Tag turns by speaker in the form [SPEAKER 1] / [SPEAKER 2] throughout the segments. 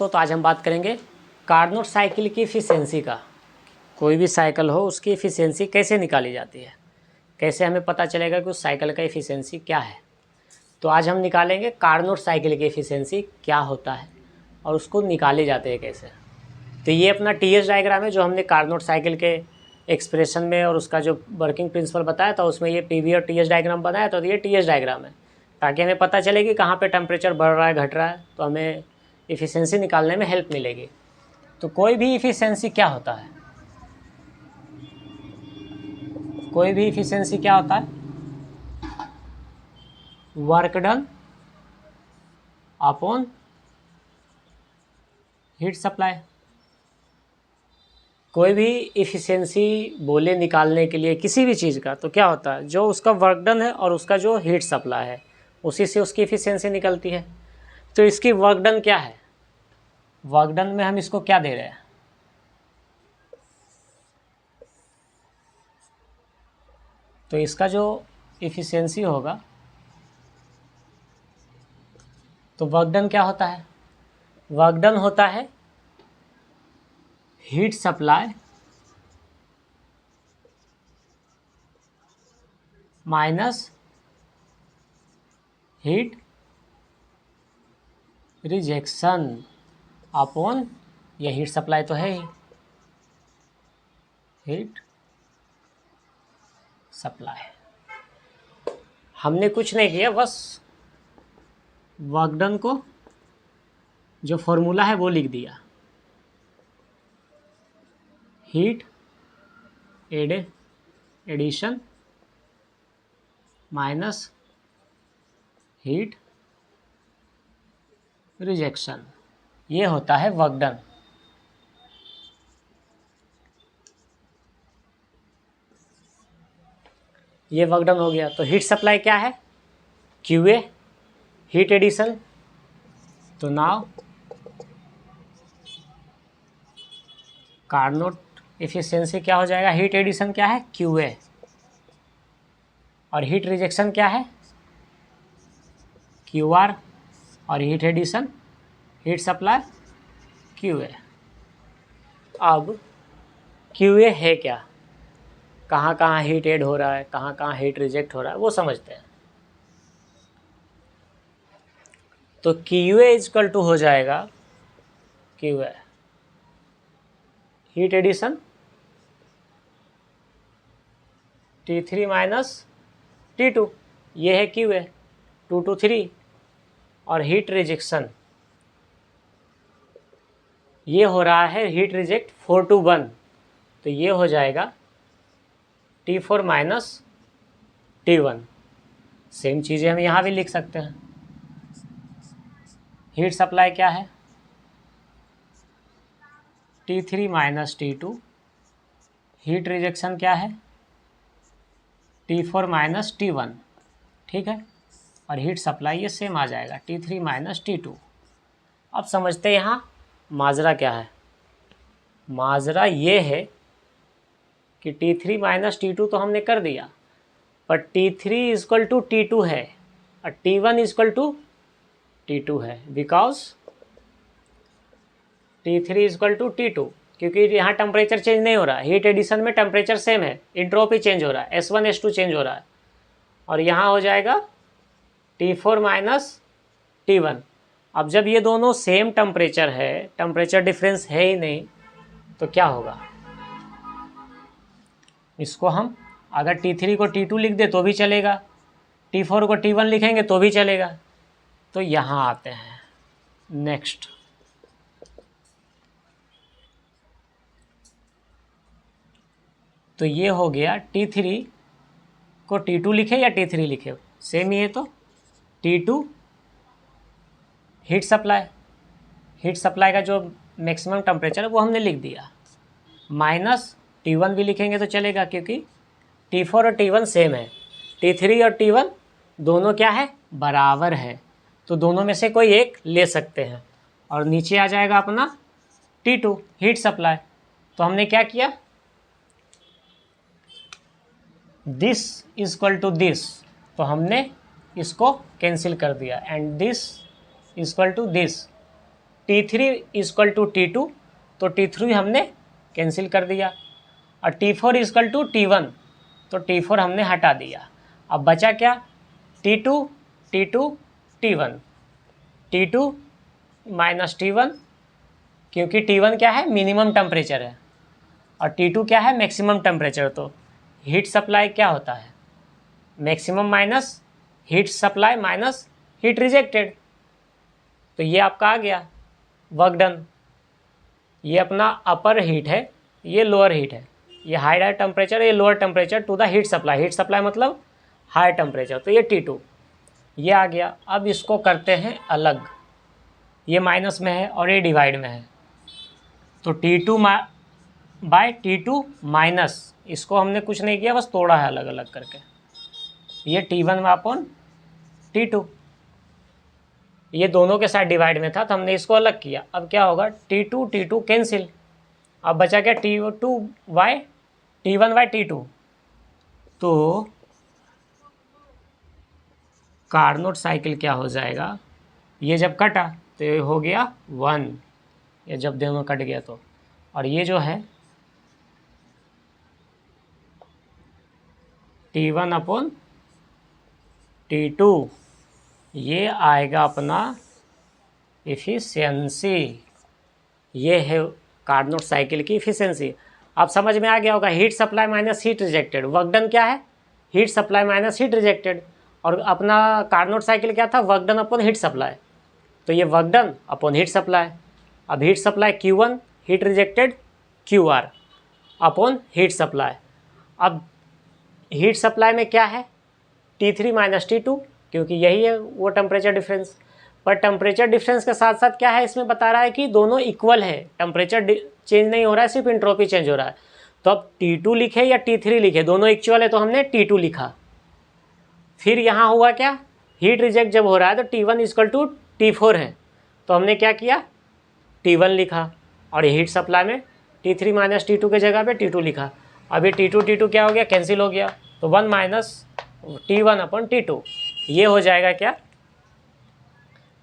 [SPEAKER 1] दोस्तों, तो आज हम बात करेंगे कार्नोट साइकिल की इफ़िशियंसी का। कोई भी साइकिल हो उसकी इफ़िशियंसी कैसे निकाली जाती है, कैसे हमें पता चलेगा कि उस साइकिल का इफ़िशियंसी क्या है। तो आज हम निकालेंगे कार्नोट साइकिल की इफ़िशियंसी क्या होता है और उसको निकाले जाते हैं कैसे। तो ये अपना टीएस डायग्राम है जो हमने कार्नोट साइकिल के एक्सप्रेशन में और उसका जो वर्किंग प्रिंसिपल बताया था उसमें ये पीवी और टीएस डायग्राम बनाया, तो ये टीएस डायग्राम है ताकि हमें पता चले कि कहाँ पे टेम्परेचर बढ़ रहा है घट रहा है, तो हमें इफ़िशियंसी निकालने में हेल्प मिलेगी। तो कोई भी इफ़िशियंसी क्या होता है, कोई भी इफ़िशियंसी क्या होता है, work done upon heat supply. कोई भी इफ़िशियंसी बोले निकालने के लिए किसी भी चीज़ का, तो क्या होता है, जो उसका वर्क डन है और उसका जो हीट सप्लाई है उसी से उसकी इफ़िशियंसी निकलती है। तो इसकी वर्क डन क्या है, वर्क डन में हम इसको क्या दे रहे हैं, तो इसका जो इफ़िशियंसी होगा, तो वर्क डन क्या होता है, वर्क डन होता है heat supply minus heat rejection upon, ये हीट सप्लाई तो है ही, हीट सप्लाई। हमने कुछ नहीं किया, बस वर्क डन को जो फॉर्मूला है वो लिख दिया, heat addition minus heat rejection, ये होता है वर्क डन। ये वर्क डन हो गया। तो हीट सप्लाई क्या है, क्यूए, हीट एडिशन, तो नाउ कार्नोट एफिशिएंसी क्या हो जाएगा, हीट एडिशन क्या है, क्यूए, और हीट रिजेक्शन क्या है, क्यूआर, और heat addition heat supply QA. अब क्यूए है क्या, कहाँ कहाँ हीट ऐड हो रहा है, कहाँ कहाँ हीट रिजेक्ट हो रहा है, वो समझते हैं। तो क्यूए इजकल टू हो जाएगा, QA heat addition T3 minus T2, ये है क्यूए 2 to 3, और हीट रिजेक्शन ये हो रहा है हीट रिजेक्ट 4 to 1, तो ये हो जाएगा T4 माइनस T1। सेम चीज़ें हम यहाँ भी लिख सकते हैं। हीट सप्लाई क्या है, T3 minus T2, heat rejection क्या है, T4 माइनस T1, ठीक है, और हीट सप्लाई ये सेम आ जाएगा T3 माइनस T2। अब समझते हैं यहाँ माजरा क्या है। माजरा ये है कि T3 माइनस T2 तो हमने कर दिया, पर T3 इजक्वल टू T2 है और T1 इजक्वल टू T2 है, because T3 equal to T2, क्योंकि यहाँ टेम्परेचर चेंज नहीं हो रहा है, हीट एडिशन में टेम्परेचर सेम है, इंट्रोपी चेंज हो रहा है, S1 S2 चेंज हो रहा है, और यहाँ हो जाएगा T4 माइनस T1। अब जब ये दोनों सेम टेम्परेचर है, टेम्परेचर डिफरेंस है ही नहीं, तो क्या होगा, इसको हम अगर T3 को T2 लिख दे तो भी चलेगा, T4 को T1 लिखेंगे तो भी चलेगा। तो यहाँ आते हैं नेक्स्ट, तो ये हो गया T3 को T2 लिखे या T3 लिखे, सेम ही है, तो T2 heat supply, heat supply का जो मैक्सिमम टेम्परेचर है वो हमने लिख दिया, माइनस T1 भी लिखेंगे तो चलेगा क्योंकि T4 और T1 सेम है, T3 और T1 दोनों क्या है, बराबर है, तो दोनों में से कोई एक ले सकते हैं, और नीचे आ जाएगा अपना T2 हीट सप्लाई। तो हमने क्या किया, दिस इजक्वल टू दिस, तो हमने इसको कैंसिल कर दिया, and this is equal to this, T3 equal to T2, तो T3 हमने कैंसिल कर दिया, और T4 इक्वल टू T1, तो T4 हमने हटा दिया। अब बचा क्या, T2 T2 T1, T2 minus T1, क्योंकि T1 क्या है, मिनिमम टेम्परेचर है, और T2 क्या है, मैक्सिमम टेम्परेचर। तो हीट सप्लाई क्या होता है, maximum minus heat supply minus heat rejected. तो ये आपका आ गया वर्क डन। ये अपना अपर हीट है, ये लोअर हीट है, ये हायर टेम्परेचर, ये lower temperature to the heat supply. Heat supply मतलब हाई टेम्परेचर, तो ये T2 ये आ गया। अब इसको करते हैं अलग, ये माइनस में है और ये डिवाइड में है, तो T2 बाय T2 माइनस, इसको हमने कुछ नहीं किया, बस तोड़ा है अलग अलग करके। ये T1 अपॉन T2, ये दोनों के साथ डिवाइड में था तो हमने इसको अलग किया। अब क्या होगा, T2 T2 कैंसिल, अब बचा क्या, T1 बाय T2। तो कार्नोट साइकिल क्या हो जाएगा, ये जब कटा तो ये हो गया 1, ये जब दोनों कट गया तो, और ये जो है T1 अपॉन T2, ये आएगा अपना इफ़िशियंसी। ये है कार्नोट साइकिल की इफ़िशियंसी। अब समझ में आ गया होगा, heat supply minus heat rejected, work done क्या है, heat supply minus heat rejected, और अपना कार्नोट साइकिल क्या था, work done upon heat supply. तो ये work done upon heat supply. अब heat supply Q1, heat rejected QR upon heat supply. अब हीट सप्लाई में क्या है, T3 माइनस T2, क्योंकि यही है वो टेम्परेचर डिफरेंस। पर टेम्परेचर डिफरेंस के साथ साथ क्या है, इसमें बता रहा है कि दोनों इक्वल है, टेम्परेचर चेंज नहीं हो रहा है, सिर्फ इंट्रोपी चेंज हो रहा है। तो अब T2 लिखे या T3 लिखे, दोनों इक्वल है, तो हमने T2 लिखा। फिर यहाँ हुआ क्या, हीट रिजेक्ट जब हो रहा है तो T1 इक्वल टू T4 है, तो हमने क्या किया, T1 लिखा, और हीट सप्लाई में T3 माइनस T2 के जगह पे T2 लिखा। अभी T2 क्या हो गया, कैंसिल हो गया, तो 1 माइनस T1 अपॉन T2, ये हो जाएगा क्या,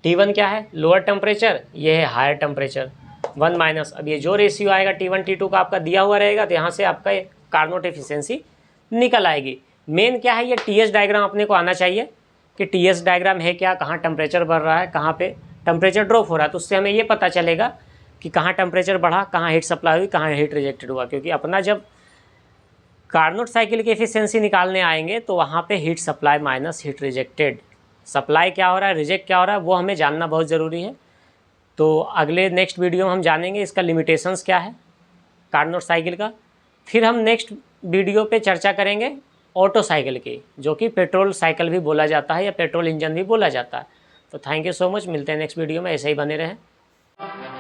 [SPEAKER 1] T1 क्या है, लोअर टेम्परेचर, ये है हायर टेम्परेचर, 1 माइनस, अब ये जो रेशियो आएगा T1 T2 का आपका दिया हुआ रहेगा, तो यहाँ से आपका कार्नोट एफिशिएंसी निकल आएगी। मेन क्या है, ये TS डायग्राम अपने को आना चाहिए कि TS डायग्राम है क्या, कहाँ टेम्परेचर बढ़ रहा है, कहाँ पे टेम्परेचर ड्रॉप हो रहा है, तो उससे हमें ये पता चलेगा कि कहाँ टेम्परेचर बढ़ा, कहाँ हीट सप्लाई हुई, कहाँ हीट रिजेक्टेड हुआ। क्योंकि अपना जब कार्नोट साइकिल की एफिशिएंसी निकालने आएंगे तो वहाँ पे heat supply minus heat rejected, supply क्या हो रहा है, रिजेक्ट क्या हो रहा है, वो हमें जानना बहुत ज़रूरी है। तो अगले नेक्स्ट वीडियो में हम जानेंगे इसका लिमिटेशंस क्या है कार्नोट साइकिल का। फिर हम नेक्स्ट वीडियो पे चर्चा करेंगे ऑटो साइकिल की, जो कि पेट्रोल साइकिल भी बोला जाता है या पेट्रोल इंजन भी बोला जाता है। तो थैंक यू सो मच, मिलते हैं नेक्स्ट वीडियो में, ऐसे ही बने रहें।